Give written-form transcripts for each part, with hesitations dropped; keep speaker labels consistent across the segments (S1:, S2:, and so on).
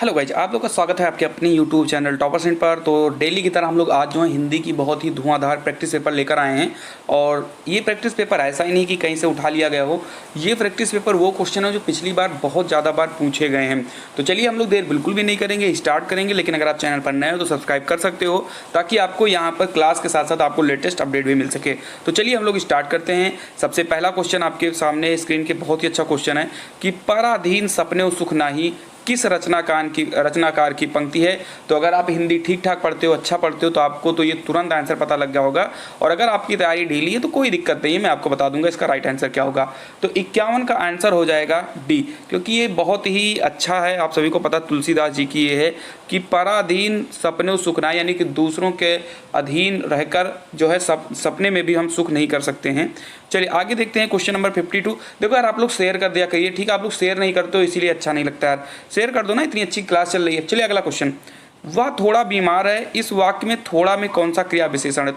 S1: Hello guys, आप लोग का स्वागत है आपके अपने यूट्यूब चैनल टॉपर सेंट पर। तो डेली की तरह हम लोग आज जो है हिंदी की बहुत ही धुआंधार प्रैक्टिस पेपर लेकर आए हैं। और ये प्रैक्टिस पेपर ऐसा ही नहीं कि कहीं से उठा लिया गया हो, ये प्रैक्टिस पेपर वो क्वेश्चन है जो पिछली बार बहुत ज़्यादा बार पूछे गए हैं। तो चलिए हम लोग देर बिल्कुल भी नहीं करेंगे, स्टार्ट करेंगे। लेकिन अगर आप चैनल पर नए हो तो सब्सक्राइब कर सकते हो ताकि आपको यहाँ पर क्लास के साथ साथ आपको लेटेस्ट अपडेट भी मिल सके। तो चलिए हम लोग स्टार्ट करते हैं। सबसे पहला क्वेश्चन आपके सामने स्क्रीन के बहुत ही अच्छा क्वेश्चन है कि पराधीन सपने सुख नाही किस रचनाकार की पंक्ति है। तो अगर आप हिंदी ठीक ठाक पढ़ते हो, अच्छा पढ़ते हो, तो आपको तो ये तुरंत आंसर पता लग गया होगा। और अगर आपकी तैयारी ढीली है तो कोई दिक्कत नहीं है, मैं आपको बता दूंगा इसका राइट आंसर क्या होगा। तो 51 का आंसर हो जाएगा डी, क्योंकि ये बहुत ही अच्छा है। आप सभी को पता तुलसीदास जी की ये है कि पराधीन सपने सुख ना, यानी कि दूसरों के अधीन रहकर जो है सपने में भी हम सुख नहीं कर सकते हैं। चलिए आगे देखते हैं क्वेश्चन नंबर 52। देखो यार, आप लोग शेयर कर दिया करिए, ठीक है। आप लोग शेयर नहीं करते हो इसीलिए अच्छा नहीं लगता यार, शेयर कर दो ना, इतनी अच्छी क्लास चल रही है। चलिए अगला क्वेश्चन, वह थोड़ा बीमार है, इस वाक्य में थोड़ा में कौन सा क्रिया विशेषण है।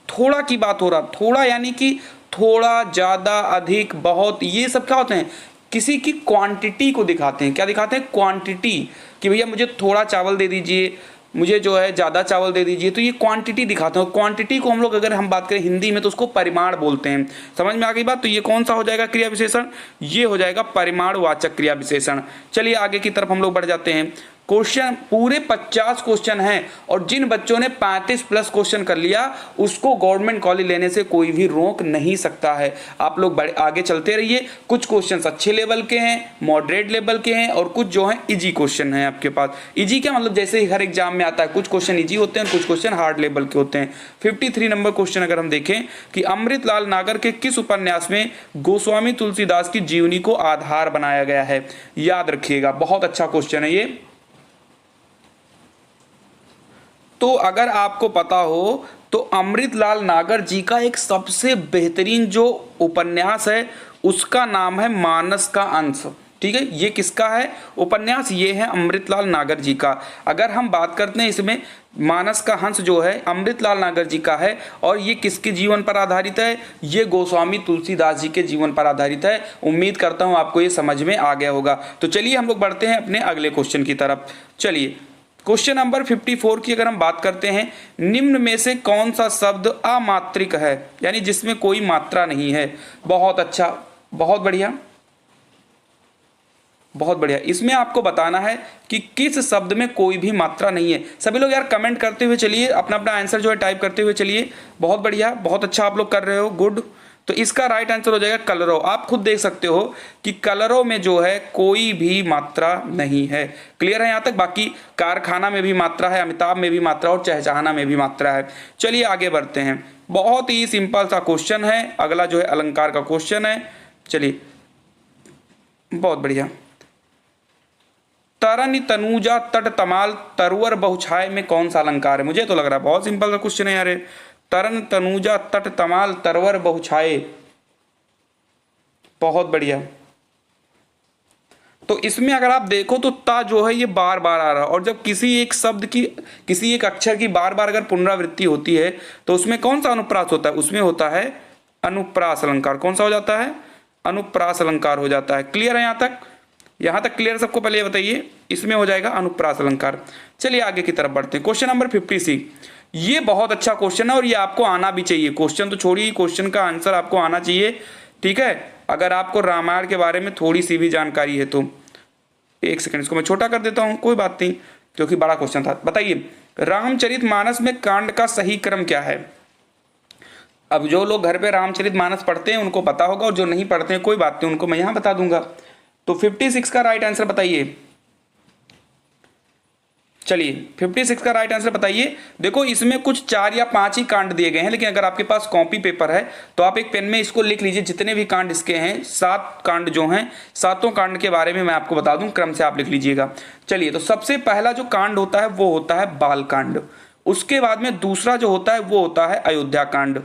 S1: थोड़ा की बात हो रहा, थोड़ा यानी कि थोड़ा, ज्यादा, अधिक, बहुत, ये सब क्या होते हैं, किसी की क्वांटिटी को दिखाते हैं। क्या दिखाते हैं? क्वांटिटी, कि भैया मुझे थोड़ा चावल दे दीजिए, मुझे जो है ज़्यादा चावल दे दीजिए। तो ये क्वांटिटी दिखाते हैं। क्वांटिटी को हम लोग अगर हम बात करें हिंदी में तो उसको परिमाण बोलते हैं। समझ में आ गई बात? तो ये कौन सा हो जाएगा क्रिया विशेषण? ये हो जाएगा परिमाणवाचक क्रिया विशेषण। चलिए आगे की तरफ हम लोग बढ़ जाते हैं। क्वेश्चन पूरे 50 क्वेश्चन हैं और जिन बच्चों ने 35 प्लस क्वेश्चन कर लिया उसको गवर्नमेंट कॉलेज लेने से कोई भी रोक नहीं सकता है। आप लोग बड़े आगे चलते रहिए। कुछ क्वेश्चंस अच्छे लेवल के हैं, मॉडरेट लेवल के हैं, और कुछ जो हैं इजी क्वेश्चन हैं आपके पास। इजी क्या मतलब, जैसे ही हर एग्जाम में आता है, कुछ क्वेश्चन इजी होते हैं, कुछ क्वेश्चन हार्ड लेवल के होते हैं। 53 नंबर क्वेश्चन अगर हम देखें कि अमृतलाल नागर के किस उपन्यास में गोस्वामी तुलसीदास की जीवनी को आधार बनाया गया है। याद रखिएगा, बहुत अच्छा क्वेश्चन है ये। तो अगर आपको पता हो तो अमृतलाल नागर जी का एक सबसे बेहतरीन जो उपन्यास है उसका नाम है मानस का अंश। ठीक है, ये किसका है उपन्यास? ये है अमृतलाल नागर जी का। अगर हम बात करते हैं इसमें, मानस का हंस जो है अमृतलाल नागर जी का है और ये किसके जीवन पर आधारित है? ये गोस्वामी तुलसीदास जी के जीवन पर आधारित है। उम्मीद करता हूं आपको ये समझ में आ गया होगा। तो चलिए हम लोग बढ़ते हैं अपने अगले क्वेश्चन की तरफ। चलिए क्वेश्चन नंबर 54 की अगर हम बात करते हैं, निम्न में से कौन सा शब्द अमात्रिक है, यानी जिसमें कोई मात्रा नहीं है। बहुत अच्छा, बहुत बढ़िया, बहुत बढ़िया। इसमें आपको बताना है कि किस शब्द में कोई भी मात्रा नहीं है। सभी लोग यार कमेंट करते हुए चलिए, अपना अपना आंसर जो है टाइप करते हुए चलिए। बहुत बढ़िया, बहुत अच्छा आप लोग कर रहे हो, गुड। तो इसका राइट आंसर हो जाएगा कलरव। आप खुद देख सकते हो कि कलरव में जो है कोई भी मात्रा नहीं है। क्लियर है यहां तक? बाकी कारखाना में भी मात्रा है, अमिताभ में भी मात्रा और चहचहाना में भी मात्रा है। चलिए आगे बढ़ते हैं। बहुत ही सिंपल सा क्वेश्चन है। अगला जो है अलंकार का क्वेश्चन है। चलिए, बहुत बढ़िया। तरन तनुजा तट तमाल तरवर बहुछाय में कौन सा अलंकार है? मुझे तो लग रहा है बहुत सिंपल सा क्वेश्चन है यार। तरन तनुजा तट तमाल तरवर बहुछाए, बहुत बढ़िया। तो इसमें अगर आप देखो तो ता जो है ये बार बार आ रहा है, और जब किसी एक शब्द की, किसी एक अक्षर की बार बार अगर पुनरावृत्ति होती है तो उसमें कौन सा अनुप्रास होता है? उसमें होता है अनुप्रास अलंकार। कौन सा हो जाता है? अनुप्रास अलंकार हो जाता है। क्लियर है यहां तक? यहां तक क्लियर सबको? पहले ये बताइए, इसमें हो जाएगा अनुप्रास अलंकार। चलिए आगे की तरफ बढ़ते हैं। क्वेश्चन नंबर 56, ये बहुत अच्छा क्वेश्चन है और ये आपको आना भी चाहिए। क्वेश्चन तो छोड़िए, क्वेश्चन का आंसर आपको आना चाहिए। ठीक है, अगर आपको रामायण के बारे में थोड़ी सी भी जानकारी है तो। एक सेकंड, इसको मैं छोटा कर देता हूं, कोई बात नहीं, क्योंकि बड़ा क्वेश्चन था। बताइए, रामचरितमानस में कांड का सही क्रम क्या है? अब जो लोग घर पे रामचरितमानस पढ़ते हैं उनको पता होगा, और जो नहीं पढ़ते हैं कोई बात नहीं, उनको मैं यहां बता दूंगा। तो 56 का राइट आंसर बताइए। चलिए 56 का राइट आंसर बताइए। देखो इसमें कुछ 4 या 5 ही कांड दिए गए हैं, लेकिन अगर आपके पास कॉपी पेपर है तो आप एक पेन में इसको लिख लीजिए। जितने भी कांड इसके हैं, 7 कांड जो हैं, 7 कांड के बारे में मैं आपको बता दूं, क्रम से आप लिख लीजिएगा। चलिए, तो सबसे पहला जो कांड होता है वो होता है बाल कांड। उसके बाद में दूसरा जो होता है वो होता है अयोध्या कांड।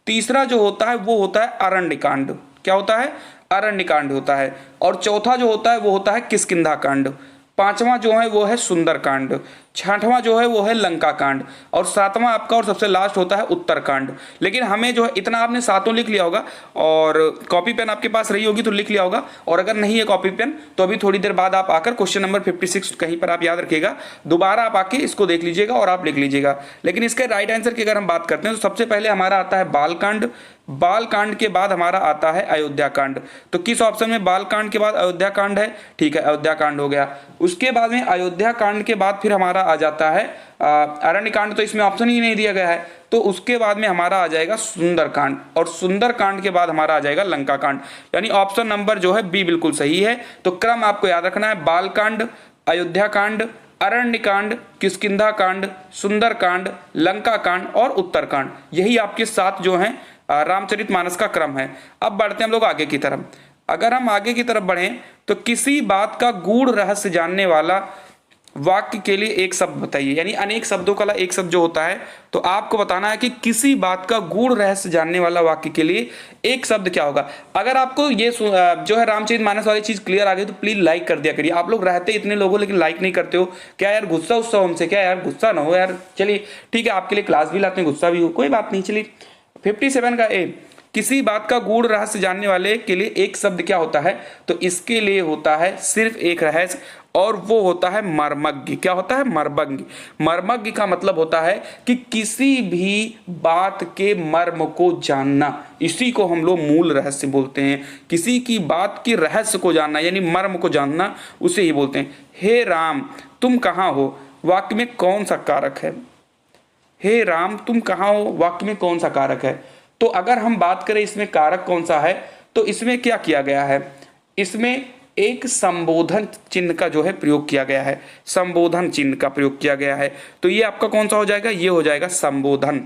S1: तीसरा जो होता है वो होता है अरण्य कांड। क्या होता है? अरण्य कांड होता है। और चौथा जो होता है वो होता है किष्किंधा कांड। पांचवा जो है वो है सुंदरकांड, छठवां जो है वो है लंका कांड, और सातवां आपका और सबसे लास्ट होता है उत्तरकांड। लेकिन हमें जो है इतना आपने सातों लिख लिया होगा, और कॉपी पेन आपके पास रही होगी तो लिख लिया होगा, और अगर नहीं है कॉपी पेन तो अभी थोड़ी देर बाद आप आकर क्वेश्चन नंबर 56 कहीं पर आप याद रखिएगा, दोबारा आप आके इसको देख लीजिएगा और आप लिख लीजिएगा। लेकिन इसके राइट आंसर की अगर हम बात करते हैं तो सबसे पहले हमारा आता है बालकांड, बालकांड के बाद हमारा आता है अयोध्या कांड। तो किस ऑप्शन में बालकांड के बाद अयोध्या कांड है? ठीक है, अयोध्या कांड हो गया। उसके बाद में अयोध्या कांड के बाद फिर हमारा आ जाता है अरण्य कांड, तो इसमें ऑप्शन ही नहीं दिया गया है। तो उसके बाद में हमारा आ जाएगा सुंदरकांड, और सुंदरकांड के बाद हमारा आ जाएगा लंका कांड। यानी ऑप्शन नंबर जो है बी बिल्कुल सही है। तो क्रम आपको याद रखना है, बालकांड, अयोध्या कांड, अरण्य कांड, किष्किंधा कांड, सुंदरकांड, लंका कांड और उत्तरकांड। यही आपके 7 जो हैं रामचरितमानस का क्रम है। अब बढ़ते हैं हम लोग आगे की तरफ। अगर हम आगे की तरफ बढ़ें तो किसी बात का गूढ़ रहस्य जानने वाला वाक्य के लिए एक शब्द बताइए। यानी अनेक शब्दों का एक शब्द जो होता है, तो आपको बताना है कि किसी बात का गूढ़ रहस्य जानने वाला वाक्य के लिए एक शब्द क्या होगा। अगर आपको ये जो है रामचरितमानस वाली चीज क्लियर आ गई तो प्लीज लाइक कर दिया करिए। आप लोग रहते इतने लोगों लेकिन लाइक नहीं करते हो, क्या यार गुस्सा उस्सा हमसे? क्या यार गुस्सा ना हो यार, चलिए ठीक है, आपके लिए क्लास भी लाते हैं, गुस्सा भी हो, कोई बात नहीं। चलिए 57 का ए, किसी बात का गूढ़ रहस्य जानने वाले के लिए एक शब्द क्या होता है? तो इसके लिए होता है सिर्फ एक रहस्य, और वो होता है मर्मज्ञ। क्या होता है? मर्मज्ञ। मर्मज्ञ का मतलब होता है कि किसी भी बात के मर्म को जानना, इसी को हम लोग मूल रहस्य बोलते हैं। किसी की बात की रहस्य को जानना यानी मर्म को जानना, उसे ही बोलते हैं। हे राम तुम कहाँ हो वाक्य में कौन सा कारक है? हे राम तुम कहाँ हो वाक्य में कौन सा कारक है? तो अगर हम बात करें इसमें कारक कौन सा है, तो इसमें क्या किया गया है? इसमें एक संबोधन चिन्ह का जो है प्रयोग किया गया है, संबोधन चिन्ह का प्रयोग किया गया है। तो ये आपका कौन सा हो जाएगा? ये हो जाएगा संबोधन।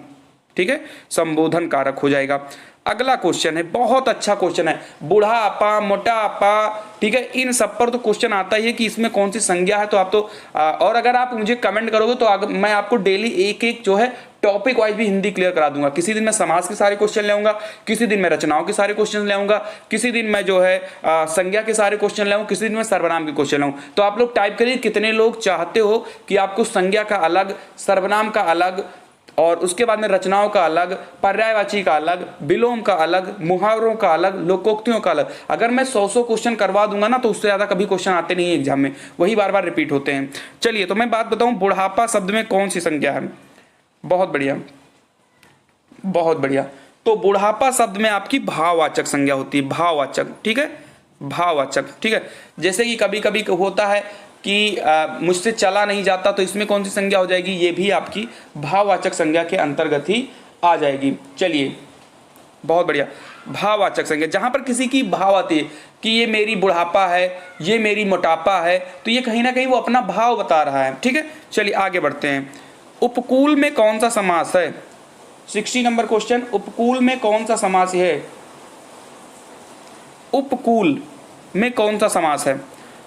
S1: ठीक है, संबोधन कारक हो जाएगा। अगला क्वेश्चन है, बहुत अच्छा क्वेश्चन है, बुढ़ापा, मोटापा, ठीक है, इन सब पर तो क्वेश्चन आता ही है कि इसमें कौन सी संज्ञा है। तो आप तो और अगर आप मुझे कमेंट करोगे तो मैं आपको डेली एक एक जो है टॉपिक वाइज भी हिंदी क्लियर करा दूंगा। किसी दिन मैं समास के सारे क्वेश्चन ले आऊंगा, किसी दिन मैं रचनाओं के सारे क्वेश्चन ले आऊंगा, किसी दिन मैं जो है संज्ञा के सारे क्वेश्चन ले आऊंगा, किसी दिन मैं सर्वनाम के क्वेश्चन लाऊं। तो आप लोग टाइप करिए कितने लोग चाहते हो कि आपको संज्ञा का अलग, सर्वनाम का अलग, और उसके बाद में रचनाओं का अलग, पर्यायवाची का अलग, विलोम का अलग, मुहावरों का अलग, लोकोक्तियों का अलग। अगर मैं 100 क्वेश्चन करवा दूंगा ना तो उससे ज्यादा कभी क्वेश्चन आते नहीं है एग्जाम में, वही बार बार रिपीट होते हैं। चलिए तो मैं बात बताऊं, बुढ़ापा शब्द में कौन सी संज्ञा है? बहुत बढ़िया, बहुत बढ़िया। तो बुढ़ापा शब्द में आपकी भाववाचक संज्ञा होती है, भाववाचक। ठीक है, भाववाचक। ठीक है, जैसे कि कभी कभी होता है कि मुझसे चला नहीं जाता, तो इसमें कौन सी संज्ञा हो जाएगी? ये भी आपकी भाववाचक संज्ञा के अंतर्गत ही आ जाएगी। चलिए बहुत बढ़िया, भाववाचक संज्ञा जहां पर किसी की भाव आती है कि ये मेरी बुढ़ापा है, ये मेरी मोटापा है, तो ये कहीं ना कहीं वो अपना भाव बता रहा है। ठीक है, चलिए आगे बढ़ते हैं। उपकूल में कौन सा समास है? 60 नंबर क्वेश्चन, उपकूल में कौन सा समास है? उपकूल में कौन सा समास है?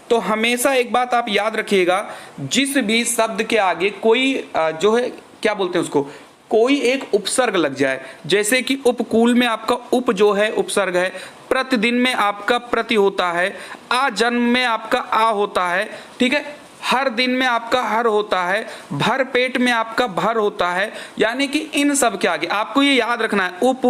S1: तो हमेशा एक बात आप याद रखिएगा, जिस भी शब्द के आगे कोई जो है क्या बोलते हैं उसको, कोई एक उपसर्ग लग जाए, जैसे कि उपकूल में आपका उप जो है उपसर्ग है, प्रतिदिन में आपका प्रति होता है, आजन्म में आपका आ होता है, ठीक है, हर दिन में आपका हर होता है, भर पेट में आपका भर होता है। यानी कि इन सब के आगे आपको ये याद रखना है, उप,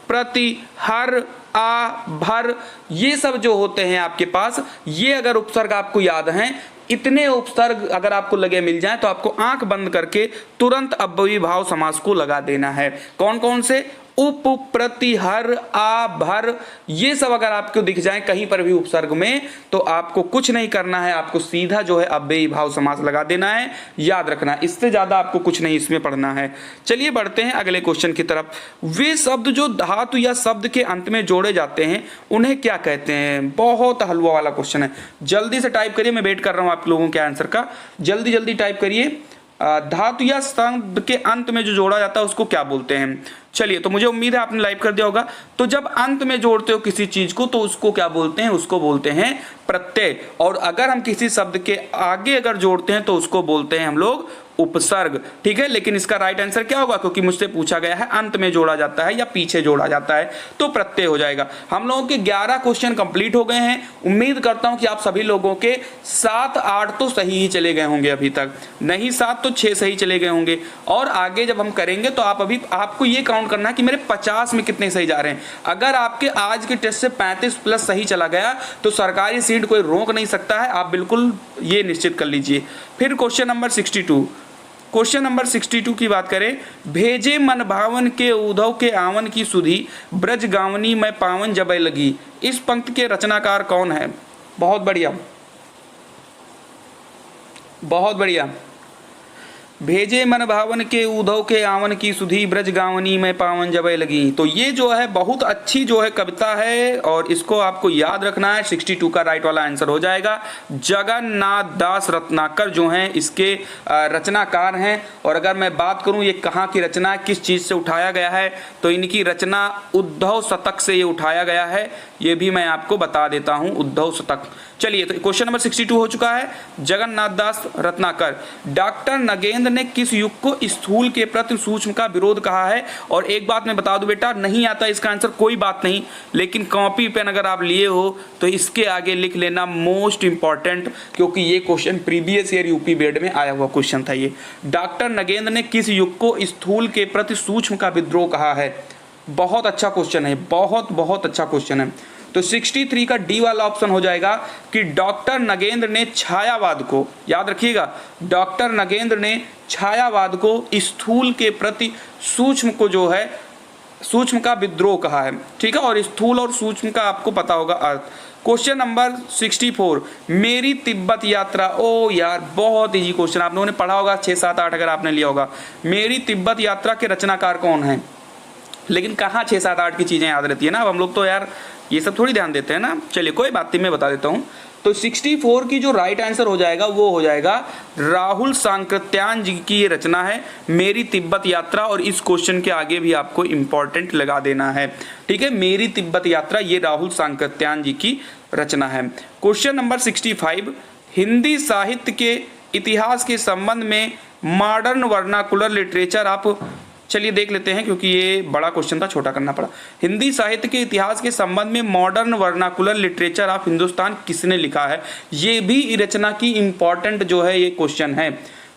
S1: प्रति, हर, आ, भर, ये सब जो होते हैं आपके पास, ये अगर उपसर्ग आपको याद हैं, इतने उपसर्ग अगर आपको लगे मिल जाए तो आपको आंख बंद करके तुरंत अव्ययीभाव समास को लगा देना है। कौन कौन से? उप, प्रति, हर, आ, भर, ये सब अगर आपको दिख जाए कहीं पर भी उपसर्ग में, तो आपको कुछ नहीं करना है, आपको सीधा जो है अव्ययीभाव समास लगा देना है। याद रखना, इससे ज्यादा आपको कुछ नहीं इसमें पढ़ना है। चलिए बढ़ते हैं अगले क्वेश्चन की तरफ। वे शब्द जो धातु या शब्द के अंत में जोड़े जाते हैं उन्हें क्या कहते हैं? बहुत हलवा वाला क्वेश्चन है, जल्दी से टाइप करिए, मैं वेट कर रहा हूं आप लोगों के आंसर का। जल्दी जल्दी टाइप करिए। धातु या शब्द के अंत में जो जोड़ा जाता है उसको क्या बोलते हैं? चलिए, तो मुझे उम्मीद है आपने लाइव कर दिया होगा। तो जब अंत में जोड़ते हो किसी चीज को तो उसको क्या बोलते हैं? उसको बोलते हैं प्रत्यय। और अगर हम किसी शब्द के आगे अगर जोड़ते हैं तो उसको बोलते हैं हम लोग उपसर्ग। ठीक है, लेकिन इसका राइट आंसर क्या होगा? क्योंकि मुझसे पूछा गया है अंत में जोड़ा जाता है या पीछे जोड़ा जाता है, तो प्रत्यय हो जाएगा। हम लोगों के 11 क्वेश्चन कंप्लीट हो गए हैं। उम्मीद करता हूं कि आप सभी लोगों के 7-8 तो सही ही चले गए होंगे, अभी तक नहीं 7 तो 6 सही चले गए होंगे। और आगे जब हम करेंगे तो आपको ये काउंट करना है कि मेरे 50 में कितने सही जा रहे हैं। अगर आपके आज के टेस्ट से 35 प्लस सही चला गया तो सरकारी सीट कोई रोक नहीं सकता है, आप बिल्कुल ये निश्चित कर लीजिए। फिर क्वेश्चन नंबर 62, क्वेश्चन नंबर 62 की बात करें, भेजे मन भावन के उधव के आवन की सुधी, ब्रज गावनी में पावन जबै लगी। इस पंक्ति के रचनाकार कौन है? बहुत बढ़िया, बहुत बढ़िया। भेजे मन भावन के उधव के आवन की सुधी, ब्रज गावनी में पावन जबै लगी। तो ये जो है बहुत अच्छी जो है कविता है और इसको आपको याद रखना है। 62 का राइट वाला आंसर हो जाएगा। जगन्नाथ दास रत्नाकर जो हैं इसके रचनाकार हैं। और अगर मैं बात करूं ये कहाँ की रचना है, किस चीज से उठाया गया है, तो इनकी रचना उद्धव शतक से ये उठाया गया है। ये भी मैं आपको बता देता हूं, उद्धव शतक। चलिए, तो क्वेश्चन नंबर 62 हो चुका है। जगन्नाथ दास रत्नाकर। डॉक्टर नगेंद्र ने किस युग को स्थूल के प्रति सूक्ष्म का विरोध कहा है? और एक बात मैं बता दूं बेटा, नहीं आता इसका आंसर कोई बात नहीं, लेकिन कॉपी पेन अगर आप लिए हो तो इसके आगे लिख लेना मोस्ट इंपॉर्टेंट, क्योंकि ये question previous year UP board में आया हुआ क्वेश्चन था। ये डॉक्टर नगेंद्र ने किस युग को स्थूल के प्रति सूक्ष्म का विद्रोह कहा है? बहुत अच्छा क्वेश्चन है, बहुत बहुत अच्छा क्वेश्चन है। तो 63 का डी वाला ऑप्शन हो जाएगा कि डॉक्टर नगेंद्र ने छायावाद को, याद रखिएगा, डॉक्टर नगेंद्र ने छायावाद को स्थूल के प्रति सूक्ष्म को जो है सूक्ष्म का विद्रोह कहा है। ठीक है, और स्थूल और सूक्ष्म का आपको पता होगा अर्थ। क्वेश्चन नंबर 64, मेरी तिब्बत यात्रा। ओ यार, बहुत इजी क्वेश्चन, आप लोगों ने पढ़ा होगा 6, 7, 8 अगर आपने लिया होगा। मेरी तिब्बत यात्रा के रचनाकार कौन है? लेकिन कहाँ 6, 7, 8 की चीजें याद रहती है ना, अब हम लोग तो यार ये सब थोड़ी ध्यान देते हैं ना। चलिए कोई बात नहीं, मैं बता देता हूँ। तो 64 की जो राइट आंसर हो जाएगा वो हो जाएगा राहुल सांकृत्यायन जी की ये रचना है, मेरी तिब्बत यात्रा। और इस क्वेश्चन के आगे भी आपको इंपॉर्टेंट लगा देना है। ठीक है, मेरी तिब्बत यात्रा ये राहुल सांकृत्यायन जी की रचना है। क्वेश्चन नंबर 65, हिंदी साहित्य के इतिहास के संबंध में मॉडर्न वर्नाकुलर लिटरेचर आप, चलिए देख लेते हैं क्योंकि ये बड़ा क्वेश्चन था, छोटा करना पड़ा। हिंदी साहित्य के इतिहास के संबंध में modern vernacular literature of Hindustan किसने लिखा है? ये भी रचना की इंपॉर्टेंट जो है ये क्वेश्चन है।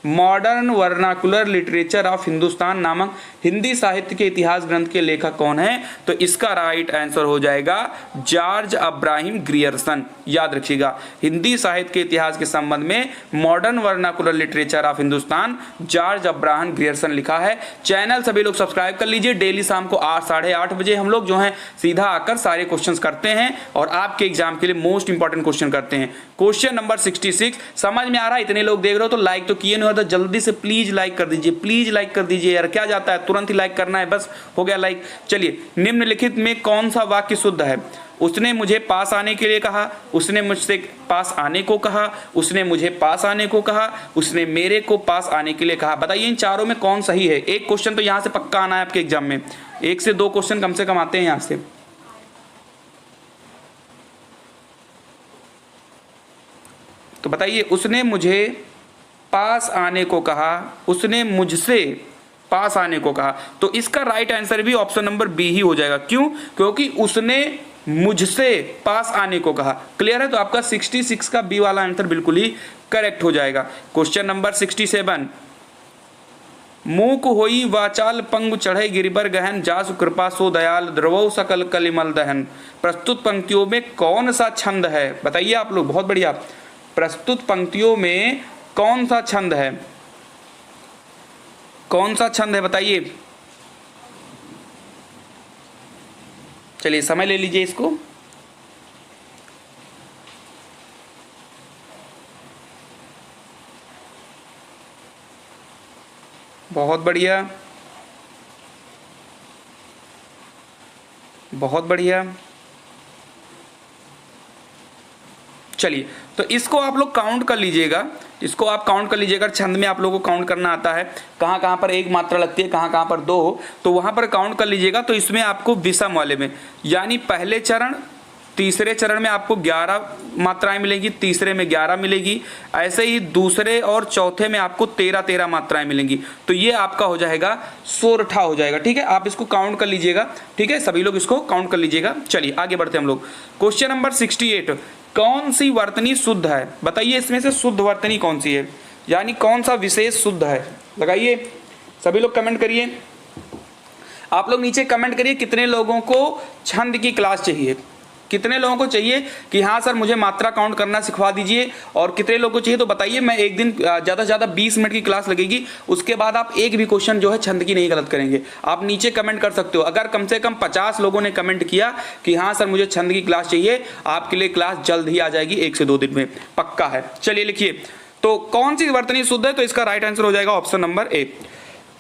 S1: Modern vernacular literature of Hindustan नामक हिंदी साहित्य के इतिहास ग्रंथ के लेखक कौन है? तो इसका राइट आंसर हो जाएगा जॉर्ज अब्राहम ग्रियर्सन। याद रखिएगा, हिंदी साहित्य के इतिहास के संबंध में modern vernacular literature of Hindustan George Abraham Grierson लिखा है। चैनल सभी लोग सब्सक्राइब कर लीजिए। डेली शाम को 8, 8:30 बजे हम लोग जो है सीधा आकर सारे क्वेश्चन करते हैं और आपके एग्जाम के लिए मोस्ट इंपॉर्टेंट क्वेश्चन करते हैं। क्वेश्चन नंबर 66, समझ में आ रहा है? इतने लोग देख रहे हो तो लाइक तो किए नहीं, तो जल्दी से प्लीज लाइक कर दीजिए, प्लीज लाइक कर दीजिए यार, क्या जाता है, तुरंत ही लाइक करना है, बस हो गया लाइक। चलिए, निम्नलिखित में कौन सा वाक्य शुद्ध है? उसने मुझे पास आने के लिए कहा, उसने मुझसे पास आने को कहा, उसने मुझे पास आने को कहा, उसने मेरे को पास आने के लिए कहा। बताइए इन चारों में कौन सही है? एक क्वेश्चन तो यहां से पक्का आना है आपके एग्जाम में, 1 से 2 क्वेश्चन कम से कम आते हैं यहां से। तो बताइए, उसने मुझे पास आने को कहा, उसने मुझसे पास आने को कहा, तो इसका राइट आंसर भी ऑप्शन नंबर बी ही हो जाएगा। क्यों? क्योंकि उसने मुझसे पास आने को कहा। क्लियर है? तो आपका 66 का बी वाला आंसर बिल्कुल ही करेक्ट हो जाएगा। क्वेश्चन नंबर 67, मूक होई वाचाल पंगु चढ़े गिरिबर गहन, जासु कृपा सो दयाल, द्रवो सकल कलिमल दहन। प्रस्तुत पंक्तियों में कौन सा छंद है? बताइए आप लोग, बहुत बढ़िया। प्रस्तुत पंक्तियों में कौन सा छंद है? कौन सा छंद है बताइए। चलिए समय ले लीजिए इसको। बहुत बढ़िया, बहुत बढ़िया। चलिए तो इसको आप लोग काउंट कर लीजिएगा, इसको आप काउंट कर लीजिएगा। छंद में आप लोगों को काउंट करना आता है, कहाँ कहाँ पर एक मात्रा लगती है, कहाँ कहाँ पर दो, तो वहाँ पर काउंट कर लीजिएगा। तो इसमें आपको विषम वाले में, यानी पहले चरण तीसरे चरण में आपको 11 मात्राएं मिलेंगी, तीसरे में 11 मिलेगी, ऐसे ही दूसरे और चौथे में आपको 13 मात्राएं मिलेंगी। तो ये आपका हो जाएगा सोरठा हो जाएगा। ठीक है, आप इसको काउंट कर लीजिएगा। ठीक है, सभी लोग इसको काउंट कर लीजिएगा। चलिए आगे बढ़ते हैं हम लोग। क्वेश्चन नंबर 68, कौन सी वर्तनी शुद्ध है? बताइए इसमें से शुद्ध वर्तनी कौन सी है, यानी कौन सा विशेष शुद्ध है? लगाइए, सभी लोग कमेंट करिए। आप लोग नीचे कमेंट करिए कितने लोगों को छंद की क्लास चाहिए, कितने लोगों को चाहिए कि हाँ सर मुझे मात्रा काउंट करना सिखवा दीजिए, और कितने लोगों को चाहिए तो बताइए। मैं एक दिन ज़्यादा से ज़्यादा 20 मिनट की क्लास लगेगी, उसके बाद आप एक भी क्वेश्चन जो है छंद की नहीं गलत करेंगे। आप नीचे कमेंट कर सकते हो। अगर कम से कम 50 लोगों ने कमेंट किया कि हाँ सर मुझे छंद की क्लास चाहिए, आपके लिए क्लास जल्द ही आ जाएगी, 1 से 2 दिन में, पक्का है। चलिए लिखिए, तो कौन सी वर्तनी शुद्ध है? तो इसका राइट आंसर हो जाएगा ऑप्शन नंबर ए।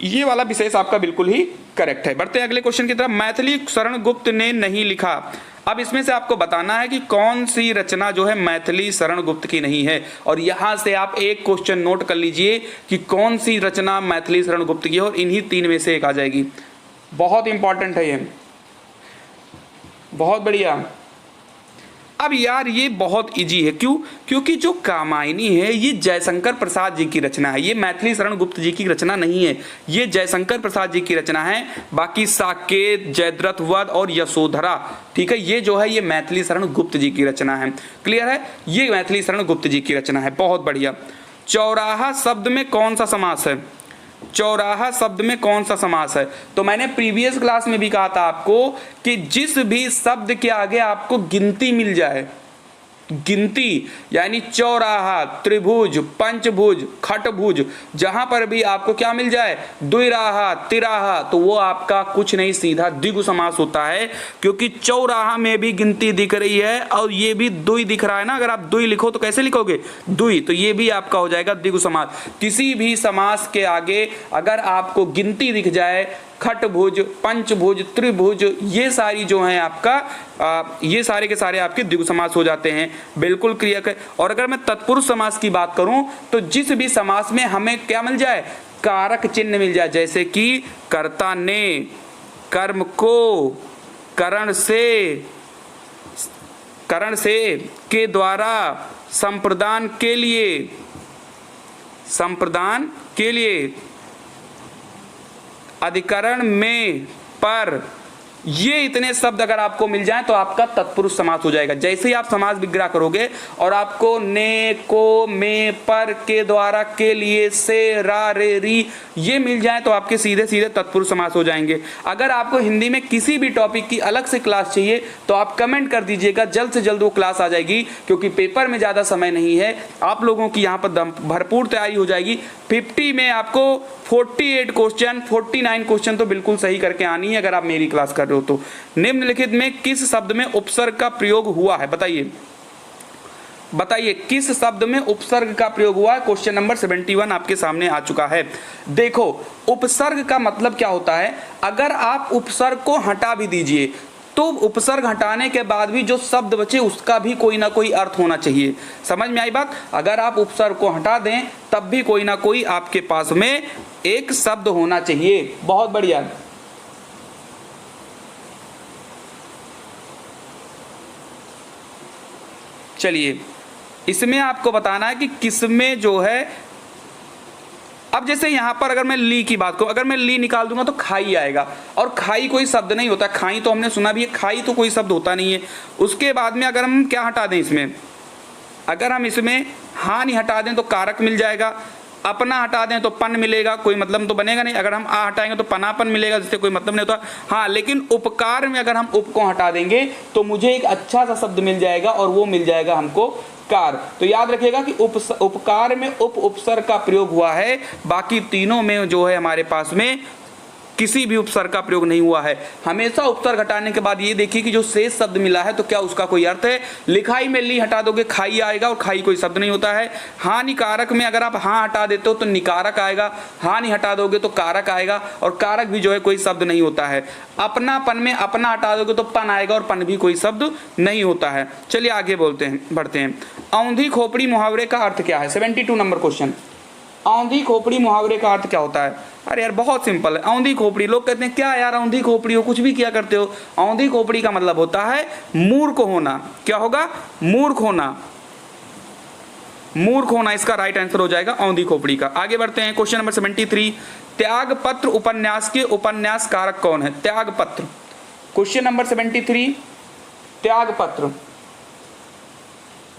S1: ये वाला विशेष आपका बिल्कुल ही करेक्ट है। बढ़ते हैं अगले क्वेश्चन की तरफ। मैथिली शरण गुप्त ने नहीं लिखा। अब इसमें से आपको बताना है कि कौन सी रचना जो है मैथिली शरण गुप्त की नहीं है, और यहां से आप एक क्वेश्चन नोट कर लीजिए कि कौन सी रचना मैथिली शरण गुप्त की है, और इन्हीं 3 में से एक आ जाएगी। बहुत इंपॉर्टेंट है ये, बहुत बढ़िया। अब यार ये बहुत इजी है, क्यों? क्योंकि जो कामायनी है ये जयशंकर प्रसाद जी की रचना है, ये मैथिली शरण गुप्त जी की रचना नहीं है, ये जयशंकर प्रसाद जी की रचना है। बाकी साकेत, जयद्रथ वध और यशोधरा, ठीक है, ये जो है ये मैथिली शरण गुप्त जी की रचना है। क्लियर है, ये मैथिली शरण गुप्त जी की रचना है। बहुत बढ़िया। चौराहा शब्द में कौन सा समास है? चौराहा शब्द में कौन सा समास है? तो मैंने प्रीवियस क्लास में भी कहा था आपको कि जिस भी शब्द के आगे आपको गिनती मिल जाए, गिनती यानी चौराहा, त्रिभुज, पंचभुज, खटभुज, जहां पर भी आपको क्या मिल जाए, द्विराहा, तिराहा, तो वो आपका कुछ नहीं सीधा द्विगु समास होता है। क्योंकि चौराहा में भी गिनती दिख रही है और ये भी द्वि दिख रहा है ना। अगर आप द्वि लिखो तो कैसे लिखोगे? द्वि, तो ये भी आपका हो जाएगा द्विगु समास। किसी भी समास के आगे अगर आपको गिनती दिख जाए, खटभुज, पंचभुज, त्रिभुज, ये सारी जो है आपका ये सारे के सारे आपके द्विगु समास हो जाते हैं। बिल्कुल क्लियर है। और अगर मैं तत्पुरुष समास की बात करूं तो जिस भी समास में हमें क्या मिल जाए, कारक चिन्ह मिल जाए, जैसे कि कर्ता ने, कर्म को, करण से, के द्वारा, संप्रदान के लिए, अधिकरण में, पर, ये इतने शब्द अगर आपको मिल जाएं तो आपका तत्पुरुष समास हो जाएगा। जैसे ही आप समास विग्रह करोगे और आपको ने, को, में, पर, के द्वारा, के लिए, से, रा, रे, री, ये मिल जाए तो आपके सीधे सीधे तत्पुरुष समास हो जाएंगे। अगर आपको हिंदी में किसी भी टॉपिक की अलग से क्लास चाहिए तो आप कमेंट कर दीजिएगा, जल्द से जल्द वो क्लास आ जाएगी। क्योंकि पेपर में ज़्यादा समय नहीं है, आप लोगों की यहाँ पर भरपूर तैयारी हो जाएगी। 50 में आपको 48 क्वेश्चन, 49 क्वेश्चन तो बिल्कुल सही करके आनी है अगर आप मेरी क्लास कर रहे हो तो। निम्नलिखित में किस शब्द में उपसर्ग का प्रयोग हुआ है? बताइए किस शब्द में उपसर्ग का प्रयोग हुआ है? क्वेश्चन नंबर 71 आपके सामने आ चुका है। देखो, उपसर्ग का मतलब क्या होता है, अगर आप उपसर्ग को हटा भी दीजिए तो उपसर्ग हटाने के बाद भी जो शब्द बचे उसका भी कोई ना कोई अर्थ होना चाहिए। समझ में आई बात? अगर आप उपसर्ग को हटा दें तब भी कोई ना कोई आपके पास में एक शब्द होना चाहिए। बहुत बढ़िया। चलिए, इसमें आपको बताना है कि किसमें जो है, अब जैसे यहां पर अगर मैं ली की बात करूं, अगर मैं ली निकाल दूंगा तो खाई आएगा, और खाई कोई शब्द नहीं होता। खाई तो हमने सुना भी है, खाई तो कोई शब्द होता नहीं है। उसके बाद में अगर हम क्या हटा दें इसमें, अगर हम इसमें हानि हटा दें तो कारक मिल जाएगा, अपना हटा दें तो पन मिलेगा, कोई मतलब तो बनेगा नहीं। अगर हम आ हटाएंगे तो पनापन मिलेगा, जिससे कोई मतलब नहीं होता। हाँ, लेकिन उपकार में अगर हम उप को हटा देंगे तो मुझे एक अच्छा सा शब्द मिल जाएगा, और वो मिल जाएगा हमको कार। तो याद रखिएगा कि उपकार में उपसर्ग का प्रयोग हुआ है, बाकी तीनों में जो है हमारे पास में किसी भी उपसर्ग का प्रयोग नहीं हुआ है। हमेशा उपसर्ग हटाने के बाद ये देखिए कि जो शेष शब्द मिला है तो क्या उसका कोई अर्थ है। लिखाई में ली हटा दोगे खाई आएगा और खाई कोई शब्द नहीं होता है। हानिकारक में अगर आप हाँ हटा देते हो तो निकारक आएगा, हानि हटा दोगे तो कारक आएगा और कारक भी जो है कोई शब्द नहीं होता है। अपनापन में अपना हटा दोगे तो पन आएगा और पन भी कोई शब्द नहीं होता है। चलिए आगे बढ़ते हैं। औंधी खोपड़ी मुहावरे का अर्थ क्या है? 72 नंबर क्वेश्चन। औंधी खोपड़ी मुहावरे का अर्थ क्या होता है? अरे यार बहुत सिंपल है। औंधी खोपड़ी, लोग कहते हैं क्या यार औंधी खोपड़ी हो, कुछ भी किया करते हो। औंधी खोपड़ी का मतलब होता है मूर्ख होना। क्या होगा? मूर्ख होना। मूर्ख होना इसका राइट आंसर हो जाएगा औंधी खोपड़ी का। आगे बढ़ते हैं क्वेश्चन नंबर 73। त्यागपत्र उपन्यास के उपन्यास कारक कौन है? त्यागपत्र, क्वेश्चन नंबर 73 त्यागपत्र।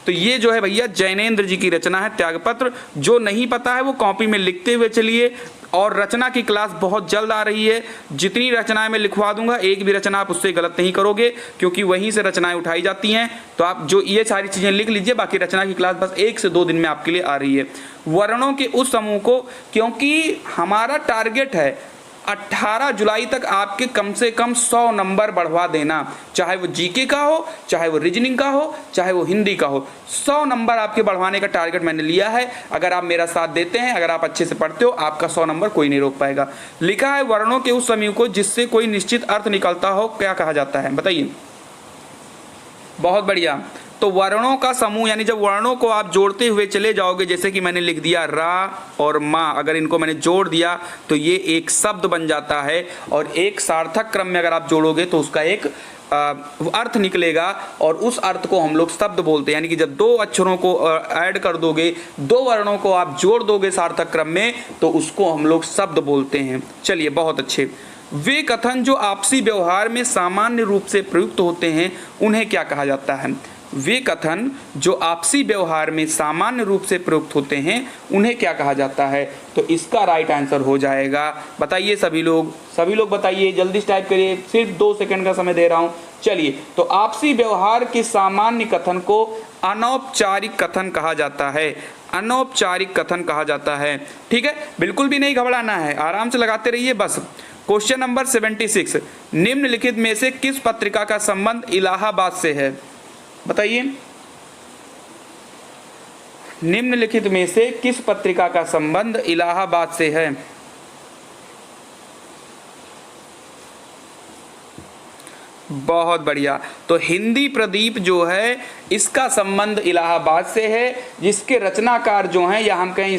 S1: तो ये जो है भैया जैनेन्द्र जी की रचना है त्यागपत्र। जो नहीं पता है वो कॉपी में लिखते हुए चलिए। और रचना की क्लास बहुत जल्द आ रही है। जितनी रचनाएं मैं लिखवा दूंगा एक भी रचना आप उससे गलत नहीं करोगे, क्योंकि वहीं से रचनाएं उठाई जाती हैं। तो आप जो ये सारी चीजें लिख लीजिए, बाकी रचना की क्लास बस 1 से 2 दिन में आपके लिए आ रही है। वर्णों के उस समूह को, क्योंकि हमारा टारगेट है 18 जुलाई तक आपके कम से कम 100 नंबर बढ़वा देना, चाहे वो जीके का हो, चाहे वो रीजनिंग का हो, चाहे वो हिंदी का हो। 100 नंबर आपके बढ़वाने का टारगेट मैंने लिया है। अगर आप मेरा साथ देते हैं, अगर आप अच्छे से पढ़ते हो, आपका 100 नंबर कोई नहीं रोक पाएगा। लिखा है वर्णों के उस समूह को जिससे कोई निश्चित अर्थ निकलता हो, क्या कहा जाता है? बताइए। बहुत बढ़िया। तो वर्णों का समूह, यानी जब वर्णों को आप जोड़ते हुए चले जाओगे, जैसे कि मैंने लिख दिया रा और माँ, अगर इनको मैंने जोड़ दिया तो ये एक शब्द बन जाता है। और एक सार्थक क्रम में अगर आप जोड़ोगे तो उसका एक अर्थ निकलेगा और उस अर्थ को हम लोग शब्द बोलते हैं। यानी कि जब 2 अक्षरों को ऐड कर दोगे, 2 वर्णों को आप जोड़ दोगे सार्थक क्रम में, तो उसको हम लोग शब्द बोलते हैं। चलिए बहुत अच्छे। वे कथन जो आपसी व्यवहार में सामान्य रूप से प्रयुक्त होते हैं उन्हें क्या कहा जाता है? वे कथन जो आपसी व्यवहार में सामान्य रूप से प्रयुक्त होते हैं उन्हें क्या कहा जाता है? तो इसका राइट आंसर हो जाएगा, बताइए सभी लोग बताइए, जल्दी से टाइप करिए, सिर्फ 2 सेकंड का समय दे रहा हूं। चलिए, तो आपसी व्यवहार के सामान्य कथन को अनौपचारिक कथन कहा जाता है। अनौपचारिक कथन कहा जाता है। ठीक है, बिल्कुल भी नहीं घबराना है, आराम से लगाते रहिए बस। Question number 76। निम्नलिखित में से किस पत्रिका का संबंध इलाहाबाद से है? बताइए। निम्नलिखित में से किस पत्रिका का संबंध इलाहाबाद से है? बहुत बढ़िया। तो हिंदी प्रदीप जो है इसका संबंध इलाहाबाद से है, जिसके रचनाकार जो हैं, या हम कहें